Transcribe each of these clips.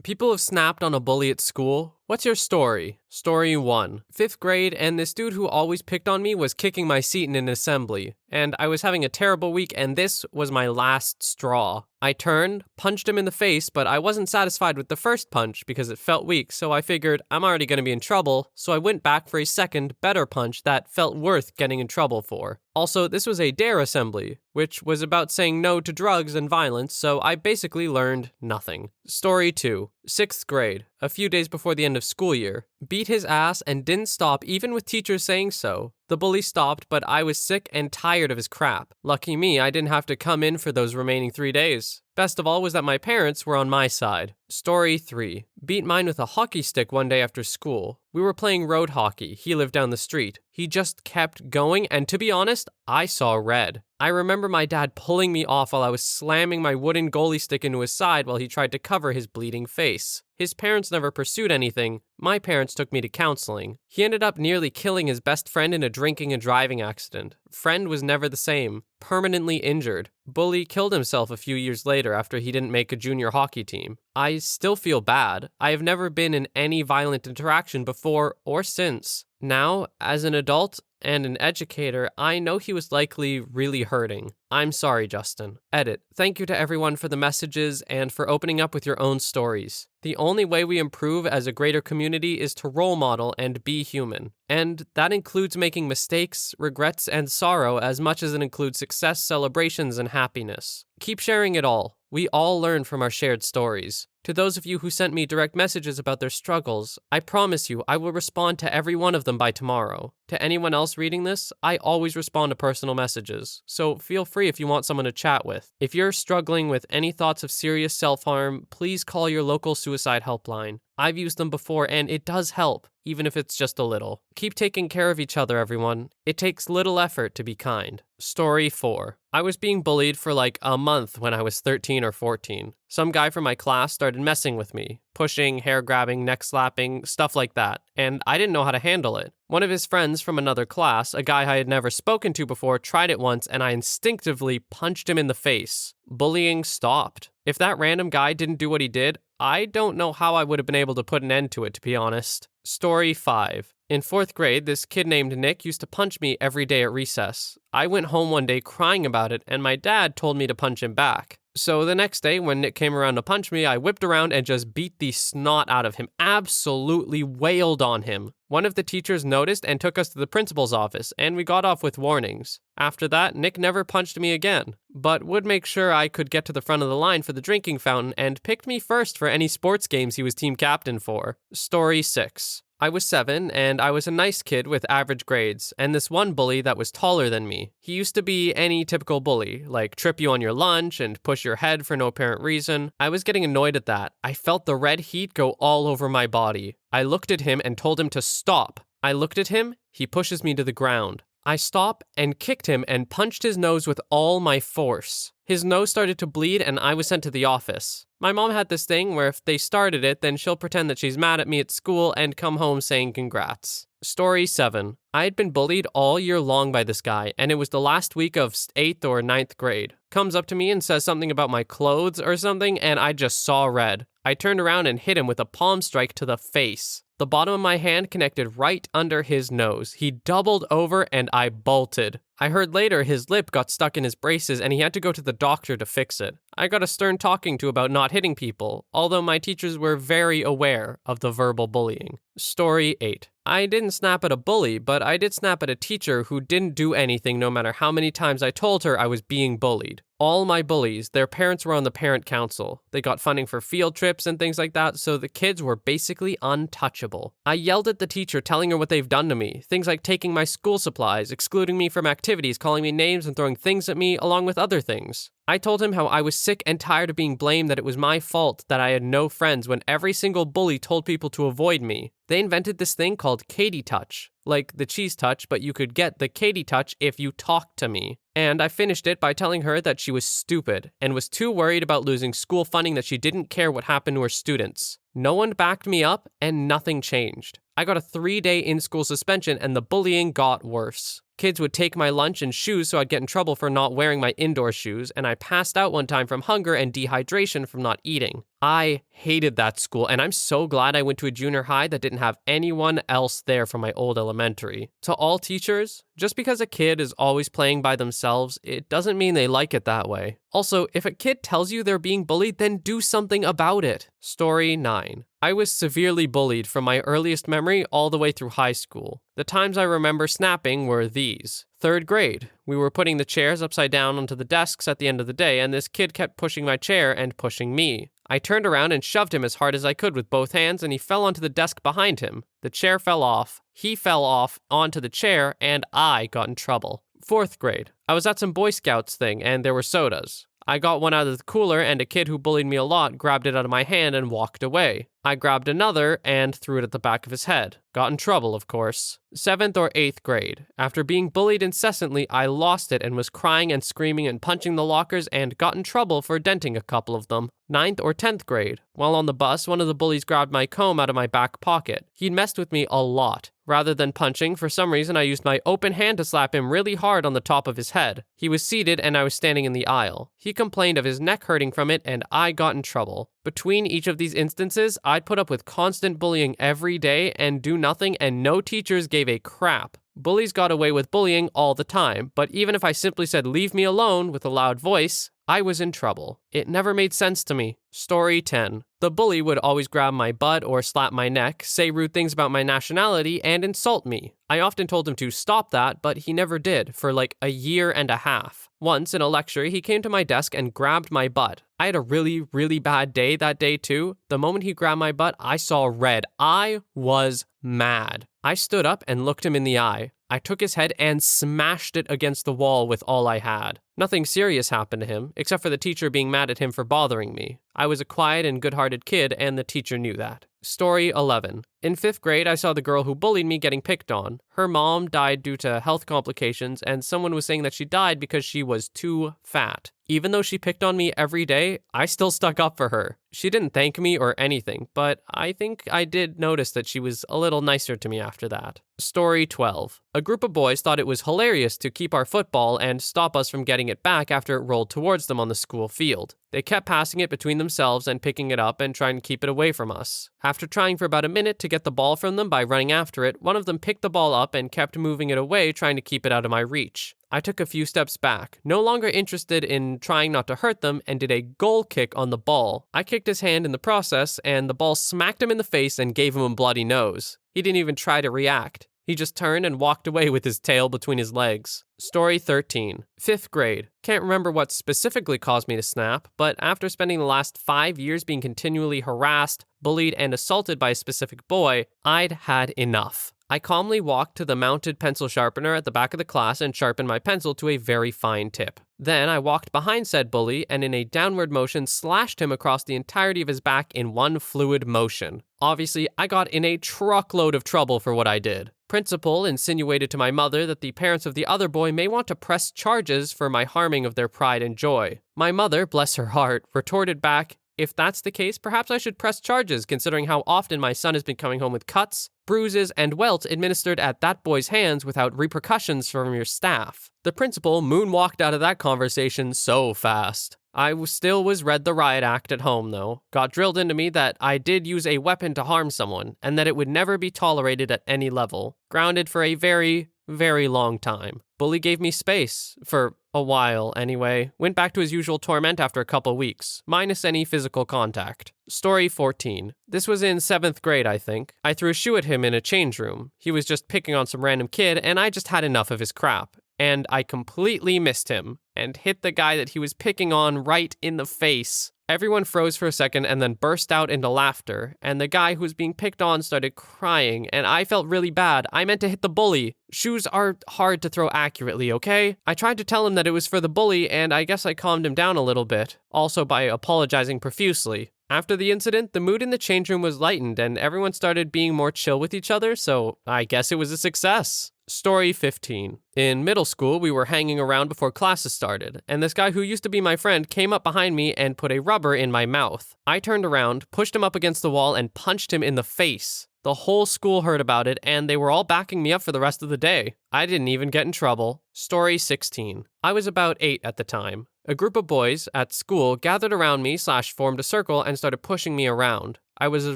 People have snapped on a bully at school. What's your story? Story 1. 5th grade, and this dude who always picked on me was kicking my seat in an assembly. And I was having a terrible week, and this was my last straw. I turned, punched him in the face, but I wasn't satisfied with the first punch because it felt weak, so I figured I'm already going to be in trouble, so I went back for a second, better punch that felt worth getting in trouble for. Also, this was a DARE assembly, which was about saying no to drugs and violence, so I basically learned nothing. Story 2. 6th grade, a few days before the end of school year. Beat his ass and didn't stop even with teachers saying so. The bully stopped, but I was sick and tired of his crap. Lucky me, I didn't have to come in for those remaining 3 days. Best of all was that my parents were on my side. Story 3. Beat mine with a hockey stick one day after school. We were playing road hockey. He lived down the street. He just kept going, and to be honest, I saw red. I remember my dad pulling me off while I was slamming my wooden goalie stick into his side while he tried to cover his bleeding face. His parents never pursued anything. My parents took me to counseling. He ended up nearly killing his best friend in a drinking and driving accident. Friend was never the same. Permanently injured. Bully killed himself a few years later after he didn't make a junior hockey team. I still feel bad. I have never been in any violent interaction before or since. Now, as an adult and an educator, I know he was likely really hurting. I'm sorry, Justin. Edit. Thank you to everyone for the messages and for opening up with your own stories. The only way we improve as a greater community is to role model and be human. And that includes making mistakes, regrets, and sorrow as much as it includes success, celebrations, and happiness. Keep sharing it all. We all learn from our shared stories. To those of you who sent me direct messages about their struggles, I promise you I will respond to every one of them by tomorrow. To anyone else reading this, I always respond to personal messages, so feel free if you want someone to chat with. If you're struggling with any thoughts of serious self-harm, please call your local suicide helpline. I've used them before and it does help, even if it's just a little. Keep taking care of each other, everyone. It takes little effort to be kind. Story 4. I was being bullied for like a month when I was 13 or 14. Some guy from my class started messing with me, pushing, hair grabbing, neck slapping, stuff like that, and I didn't know how to handle it. One of his friends from another class, a guy I had never spoken to before, tried it once and I instinctively punched him in the face. Bullying stopped. If that random guy didn't do what he did, I don't know how I would have been able to put an end to it, to be honest. Story 5. In 4th grade, this kid named Nick used to punch me every day at recess. I went home one day crying about it, and my dad told me to punch him back. So the next day, when Nick came around to punch me, I whipped around and just beat the snot out of him, absolutely wailed on him. One of the teachers noticed and took us to the principal's office, and we got off with warnings. After that, Nick never punched me again, but would make sure I could get to the front of the line for the drinking fountain and picked me first for any sports games he was team captain for. Story 6. I was 7, and I was a nice kid with average grades, and this one bully that was taller than me. He used to be any typical bully, like trip you on your lunch and push your head for no apparent reason. I was getting annoyed at that. I felt the red heat go all over my body. I looked at him and told him to stop. I looked at him, he pushes me to the ground. I stopped and kicked him and punched his nose with all my force. His nose started to bleed and I was sent to the office. My mom had this thing where if they started it, then she'll pretend that she's mad at me at school and come home saying congrats. Story 7. I had been bullied all year long by this guy, and it was the last week of 8th or 9th grade. Comes up to me and says something about my clothes or something, and I just saw red. I turned around and hit him with a palm strike to the face. The bottom of my hand connected right under his nose. He doubled over and I bolted. I heard later his lip got stuck in his braces and he had to go to the doctor to fix it. I got a stern talking to about not hitting people, although my teachers were very aware of the verbal bullying. Story 8. I didn't snap at a bully, but I did snap at a teacher who didn't do anything no matter how many times I told her I was being bullied. All my bullies, their parents were on the parent council. They got funding for field trips and things like that, so the kids were basically untouchable. I yelled at the teacher telling her what they've done to me, things like taking my school supplies, excluding me from activities, calling me names and throwing things at me, along with other things. I told him how I was sick and tired of being blamed that it was my fault that I had no friends when every single bully told people to avoid me. They invented this thing called Katie Touch, like the cheese touch, but you could get the Katie Touch if you talked to me. And I finished it by telling her that she was stupid and was too worried about losing school funding that she didn't care what happened to her students. No one backed me up and nothing changed. I got a 3-day in-school suspension and the bullying got worse. Kids would take my lunch and shoes so I'd get in trouble for not wearing my indoor shoes, and I passed out one time from hunger and dehydration from not eating. I hated that school, and I'm so glad I went to a junior high that didn't have anyone else there from my old elementary. To all teachers, just because a kid is always playing by themselves, it doesn't mean they like it that way. Also, if a kid tells you they're being bullied, then do something about it. Story 9. I was severely bullied from my earliest memory all the way through high school. The times I remember snapping were these. 3rd grade. We were putting the chairs upside down onto the desks at the end of the day, and this kid kept pushing my chair and pushing me. I turned around and shoved him as hard as I could with both hands, and he fell onto the desk behind him. The chair fell off, he fell off onto the chair, and I got in trouble. 4th grade. I was at some Boy Scouts thing, and there were sodas. I got one out of the cooler, and a kid who bullied me a lot grabbed it out of my hand and walked away. I grabbed another and threw it at the back of his head. Got in trouble, of course. 7th or 8th grade. After being bullied incessantly, I lost it and was crying and screaming and punching the lockers and got in trouble for denting a couple of them. 9th or 10th grade. While on the bus, one of the bullies grabbed my comb out of my back pocket. He'd messed with me a lot. Rather than punching, for some reason I used my open hand to slap him really hard on the top of his head. He was seated and I was standing in the aisle. He complained of his neck hurting from it and I got in trouble. Between each of these instances, I'd put up with constant bullying every day and do nothing, and no teachers gave a crap. Bullies got away with bullying all the time, but even if I simply said leave me alone with a loud voice, I was in trouble. It never made sense to me. Story 10. The bully would always grab my butt or slap my neck, say rude things about my nationality, and insult me. I often told him to stop that, but he never did, for like a year and a half. Once, in a lecture, he came to my desk and grabbed my butt. I had a really bad day that day too. The moment he grabbed my butt, I saw red. I was mad. I stood up and looked him in the eye. I took his head and smashed it against the wall with all I had. Nothing serious happened to him, except for the teacher being mad at him for bothering me. I was a quiet and good-hearted kid, and the teacher knew that. Story 11. In 5th grade, I saw the girl who bullied me getting picked on. Her mom died due to health complications, and someone was saying that she died because she was too fat. Even though she picked on me every day, I still stuck up for her. She didn't thank me or anything, but I think I did notice that she was a little nicer to me after that. Story 12. A group of boys thought it was hilarious to keep our football and stop us from getting it back after it rolled towards them on the school field. They kept passing it between themselves and picking it up and trying to keep it away from us. After trying for about a minute to get the ball from them by running after it, one of them picked the ball up and kept moving it away, trying to keep it out of my reach. I took a few steps back, no longer interested in trying not to hurt them, and did a goal kick on the ball. I kicked his hand in the process, and the ball smacked him in the face and gave him a bloody nose. He didn't even try to react. He just turned and walked away with his tail between his legs. Story 13. 5th grade. Can't remember what specifically caused me to snap, but after spending the last 5 years being continually harassed, bullied, and assaulted by a specific boy, I'd had enough. I calmly walked to the mounted pencil sharpener at the back of the class and sharpened my pencil to a very fine tip. Then I walked behind said bully and in a downward motion slashed him across the entirety of his back in one fluid motion. Obviously, I got in a truckload of trouble for what I did. Principal insinuated to my mother that the parents of the other boy may want to press charges for my harming of their pride and joy. My mother, bless her heart, retorted back, "If that's the case, perhaps I should press charges, considering how often my son has been coming home with cuts, bruises, and welts administered at that boy's hands without repercussions from your staff." The principal moonwalked out of that conversation so fast. I still was read the riot act at home, though. Got drilled into me that I did use a weapon to harm someone, and that it would never be tolerated at any level. Grounded for a very long time. Bully gave me space, for a while anyway. Went back to his usual torment after a couple weeks, minus any physical contact. Story 14. This was in 7th grade, I think. I threw a shoe at him in a change room. He was just picking on some random kid, and I just had enough of his crap. And I completely missed him, and hit the guy that he was picking on right in the face. Everyone froze for a second and then burst out into laughter, and the guy who was being picked on started crying, and I felt really bad. I meant to hit the bully. Shoes are hard to throw accurately, okay? I tried to tell him that it was for the bully, and I guess I calmed him down a little bit, also by apologizing profusely. After the incident, the mood in the change room was lightened, and everyone started being more chill with each other, so I guess it was a success. Story 15. In middle school, we were hanging around before classes started, and this guy who used to be my friend came up behind me and put a rubber in my mouth. I turned around, pushed him up against the wall, and punched him in the face. The whole school heard about it, and they were all backing me up for the rest of the day. I didn't even get in trouble. Story 16. I was about 8 at the time. A group of boys at school gathered around me / formed a circle and started pushing me around. I was a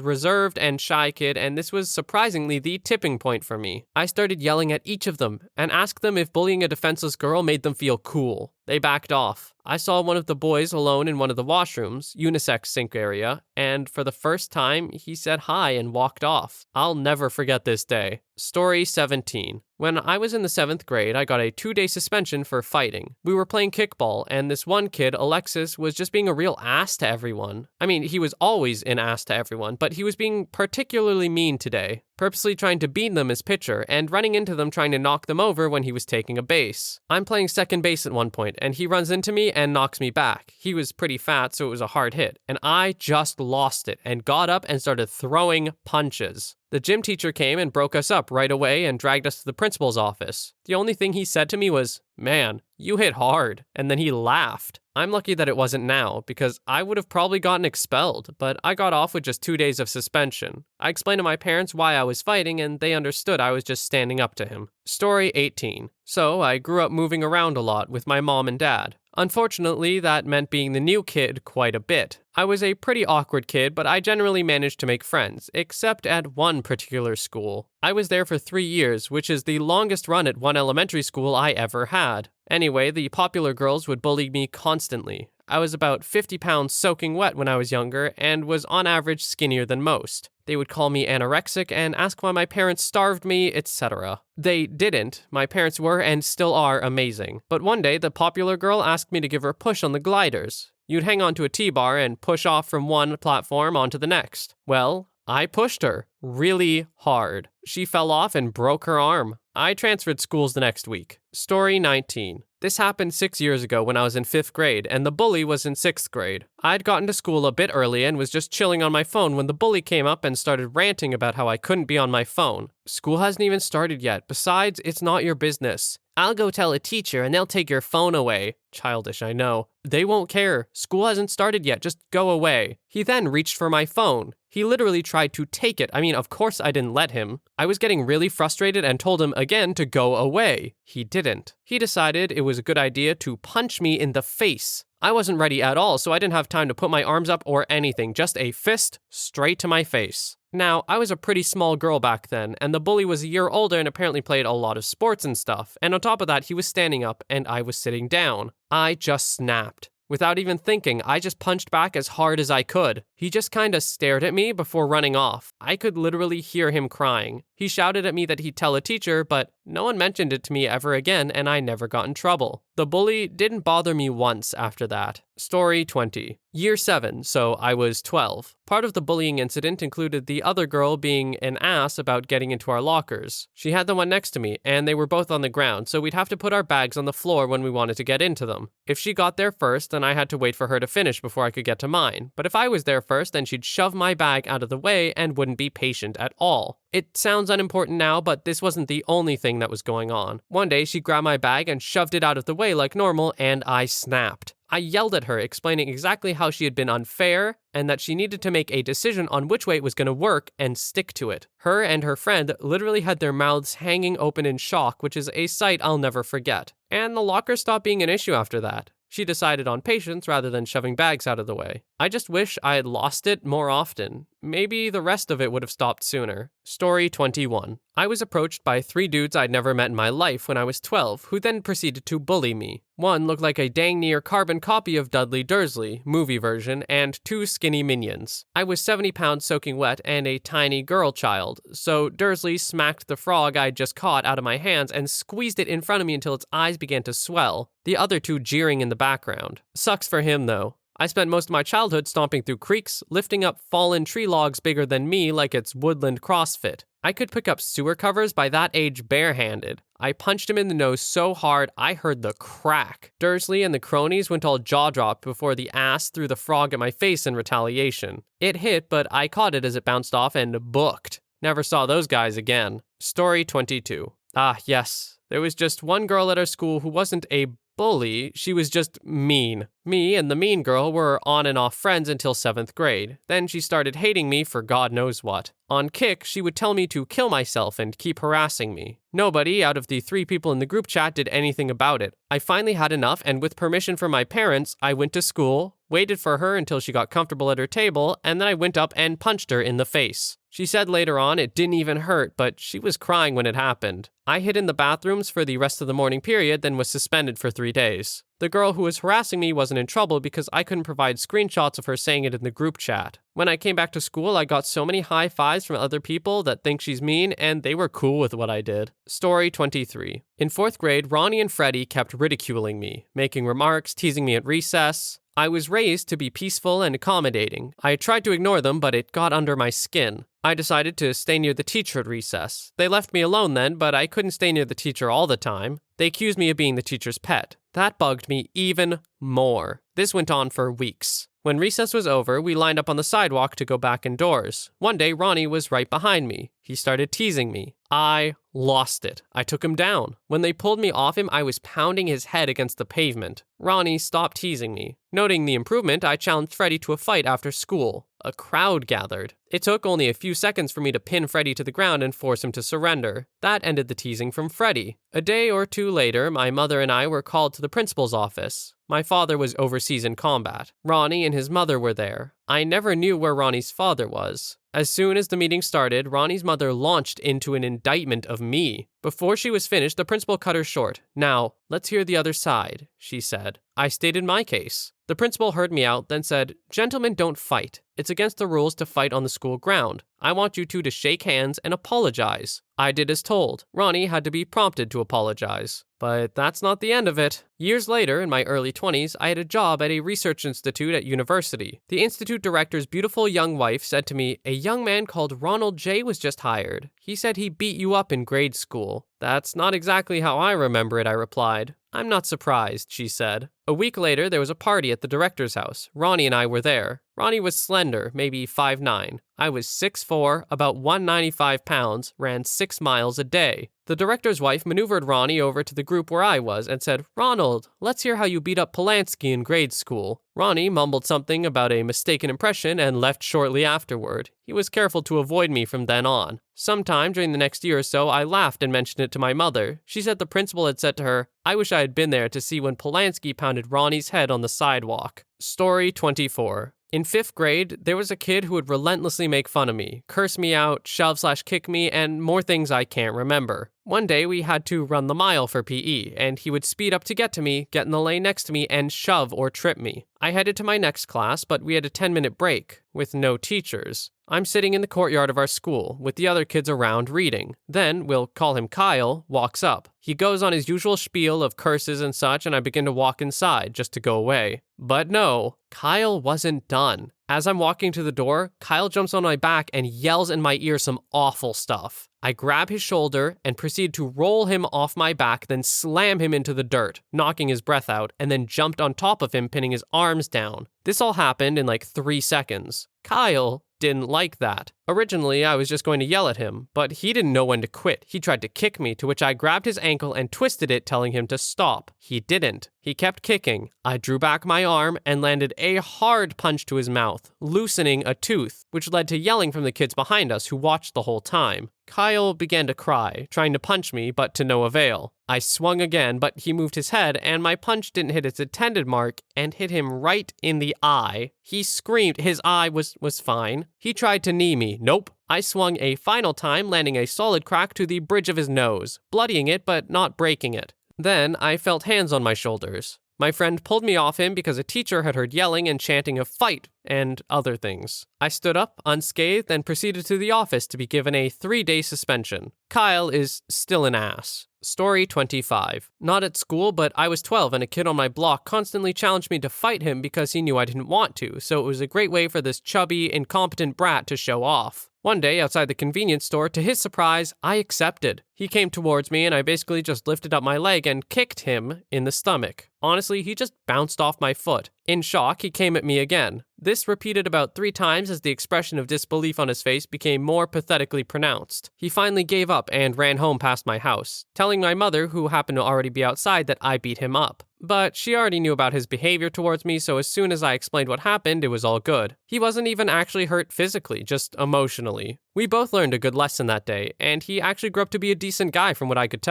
reserved and shy kid, and this was surprisingly the tipping point for me. I started yelling at each of them and asked them if bullying a defenseless girl made them feel cool. They backed off. I saw one of the boys alone in one of the washrooms, unisex sink area, and for the first time, he said hi and walked off. I'll never forget this day. Story 17. When I was in the 7th grade, I got a 2-day suspension for fighting. We were playing kickball, and this one kid, Alexis, was just being a real ass to everyone. I mean, he was always an ass to everyone, but he was being particularly mean today, purposely trying to beat them as pitcher and running into them trying to knock them over when he was taking a base. I'm playing second base at one point, and he runs into me and knocks me back. He was pretty fat, so it was a hard hit, and I just lost it and got up and started throwing punches. The gym teacher came and broke us up right away and dragged us to the principal's office. The only thing he said to me was, "Man, you hit hard," and then he laughed. I'm lucky that it wasn't now, because I would have probably gotten expelled, but I got off with just 2 days of suspension. I explained to my parents why I was fighting, and they understood I was just standing up to him. Story 18. So I grew up moving around a lot with my mom and dad. Unfortunately, that meant being the new kid quite a bit. I was a pretty awkward kid, but I generally managed to make friends, except at one particular school. I was there for 3 years, which is the longest run at one elementary school I ever had. Anyway, the popular girls would bully me constantly. I was about 50 pounds soaking wet when I was younger and was on average skinnier than most. They would call me anorexic and ask why my parents starved me, etc. They didn't. My parents were and still are amazing. But one day, the popular girl asked me to give her a push on the gliders. You'd hang onto a T-bar and push off from one platform onto the next. Well, I pushed her really hard. She fell off and broke her arm. I transferred schools the next week. Story 19. This happened 6 years ago when I was in 5th grade, and the bully was in 6th grade. I'd gotten to school a bit early and was just chilling on my phone when the bully came up and started ranting about how I couldn't be on my phone. School hasn't even started yet. Besides, it's not your business. I'll go tell a teacher and they'll take your phone away. Childish, I know. They won't care. School hasn't started yet. Just go away. He then reached for my phone. He literally tried to take it. I mean, of course I didn't let him. I was getting really frustrated and told him again to go away. He didn't. He decided it was a good idea to punch me in the face. I wasn't ready at all, so I didn't have time to put my arms up or anything. Just a fist straight to my face. Now, I was a pretty small girl back then, and the bully was a year older and apparently played a lot of sports and stuff. And on top of that, he was standing up and I was sitting down. I just snapped. Without even thinking, I just punched back as hard as I could. He just kinda stared at me before running off. I could literally hear him crying. He shouted at me that he'd tell a teacher, but no one mentioned it to me ever again, and I never got in trouble. The bully didn't bother me once after that. Story 20. Year 7, so I was 12. Part of the bullying incident included the other girl being an ass about getting into our lockers. She had the one next to me, and they were both on the ground, so we'd have to put our bags on the floor when we wanted to get into them. If she got there first, then I had to wait for her to finish before I could get to mine. But if I was there first, then she'd shove my bag out of the way and wouldn't be patient at all. It sounds unimportant now, but this wasn't the only thing that was going on. One day, she grabbed my bag and shoved it out of the way like normal, and I snapped. I yelled at her, explaining exactly how she had been unfair and that she needed to make a decision on which way it was going to work and stick to it. Her and her friend literally had their mouths hanging open in shock, which is a sight I'll never forget. And the locker stopped being an issue after that. She decided on patience rather than shoving bags out of the way. I just wish I had lost it more often. Maybe the rest of it would have stopped sooner. Story 21. I was approached by 3 dudes I'd never met in my life when I was 12, who then proceeded to bully me. One looked like a dang near carbon copy of Dudley Dursley, movie version, and 2 skinny minions. I was 70 pounds soaking wet and a tiny girl child, so Dursley smacked the frog I'd just caught out of my hands and squeezed it in front of me until its eyes began to swell, the other 2 jeering in the background. Sucks for him, though. I spent most of my childhood stomping through creeks, lifting up fallen tree logs bigger than me like it's woodland CrossFit. I could pick up sewer covers by that age barehanded. I punched him in the nose so hard I heard the crack. Dursley and the cronies went all jaw-dropped before the ass threw the frog at my face in retaliation. It hit, but I caught it as it bounced off and booked. Never saw those guys again. Story 22. Ah, yes. There was just one girl at our school who wasn't a bully, she was just mean. Me and the mean girl were on and off friends until 7th grade. Then she started hating me for God knows what. On kick, she would tell me to kill myself and keep harassing me. Nobody out of the 3 people in the group chat did anything about it. I finally had enough, and with permission from my parents, I went to school, waited for her until she got comfortable at her table, and then I went up and punched her in the face. She said later on it didn't even hurt, but she was crying when it happened. I hid in the bathrooms for the rest of the morning period, then was suspended for 3 days. The girl who was harassing me wasn't in trouble because I couldn't provide screenshots of her saying it in the group chat. When I came back to school, I got so many high fives from other people that think she's mean, and they were cool with what I did. Story 23. In 4th grade, Ronnie and Freddie kept ridiculing me, making remarks, teasing me at recess. I was raised to be peaceful and accommodating. I tried to ignore them, but it got under my skin. I decided to stay near the teacher at recess. They left me alone then, but I couldn't stay near the teacher all the time. They accused me of being the teacher's pet. That bugged me even more. This went on for weeks. When recess was over, we lined up on the sidewalk to go back indoors. One day, Ronnie was right behind me. He started teasing me. I lost it. I took him down. When they pulled me off him, I was pounding his head against the pavement. Ronnie stopped teasing me. Noting the improvement, I challenged Freddie to a fight after school. A crowd gathered. It took only a few seconds for me to pin Freddie to the ground and force him to surrender. That ended the teasing from Freddie. A day or 2 later, my mother and I were called to the principal's office. My father was overseas in combat. Ronnie and his mother were there. I never knew where Ronnie's father was. As soon as the meeting started, Ronnie's mother launched into an indictment of me. Before she was finished, the principal cut her short. "Now, let's hear the other side," she said. I stated my case. The principal heard me out, then said, "Gentlemen don't fight. It's against the rules to fight on the school ground. I want you two to shake hands and apologize." I did as told. Ronnie had to be prompted to apologize. But that's not the end of it. Years later, in my early 20s, I had a job at a research institute at university. The institute director's beautiful young wife said to me, "A young man called Ronald J. was just hired. He said he beat you up in grade school." "That's not exactly how I remember it," I replied. "I'm not surprised," she said. A week later, there was a party at the director's house. Ronnie and I were there. Ronnie was slender, maybe 5'9". I was 6'4", about 195 pounds, ran 6 miles a day. The director's wife maneuvered Ronnie over to the group where I was and said, "Ronald, let's hear how you beat up Polanski in grade school." Ronnie mumbled something about a mistaken impression and left shortly afterward. He was careful to avoid me from then on. Sometime during the next year or so, I laughed and mentioned it to my mother. She said the principal had said to her, "I wish I had been there to see when Polanski pounded Ronnie's head on the sidewalk." Story 24. In 5th grade, there was a kid who would relentlessly make fun of me, curse me out, shove/kick me, and more things I can't remember. One day we had to run the mile for PE, and he would speed up to get to me, get in the lane next to me, and shove or trip me. I headed to my next class, but we had a 10-minute break, with no teachers. I'm sitting in the courtyard of our school, with the other kids around reading. Then, we'll call him Kyle, walks up. He goes on his usual spiel of curses and such, and I begin to walk inside, just to go away. But no, Kyle wasn't done. As I'm walking to the door, Kyle jumps on my back and yells in my ear some awful stuff. I grab his shoulder and proceed to roll him off my back, then slam him into the dirt, knocking his breath out, and then jumped on top of him, pinning his arms down. This all happened in like 3 seconds. Kyle didn't like that. Originally, I was just going to yell at him, but he didn't know when to quit. He tried to kick me, to which I grabbed his ankle and twisted it, telling him to stop. He didn't. He kept kicking. I drew back my arm and landed a hard punch to his mouth, loosening a tooth, which led to yelling from the kids behind us who watched the whole time. Kyle began to cry, trying to punch me, but to no avail. I swung again, but he moved his head, and my punch didn't hit its intended mark and hit him right in the eye. He screamed. His eye was fine. He tried to knee me. Nope. I swung a final time, landing a solid crack to the bridge of his nose, bloodying it but not breaking it. Then I felt hands on my shoulders. My friend pulled me off him because a teacher had heard yelling and chanting of "fight" and other things. I stood up, unscathed, and proceeded to the office to be given a 3-day suspension. Kyle is still an ass. Story 25. Not at school, but I was 12 and a kid on my block constantly challenged me to fight him because he knew I didn't want to, so it was a great way for this chubby, incompetent brat to show off. One day, outside the convenience store, to his surprise, I accepted. He came towards me and I basically just lifted up my leg and kicked him in the stomach. Honestly, he just bounced off my foot. In shock, he came at me again. This repeated about 3 times as the expression of disbelief on his face became more pathetically pronounced. He finally gave up and ran home past my house, telling my mother, who happened to already be outside, that I beat him up. But she already knew about his behavior towards me, so as soon as I explained what happened, it was all good. He wasn't even actually hurt physically, just emotionally. We both learned a good lesson that day, and he actually grew up to be a decent guy from what I could tell.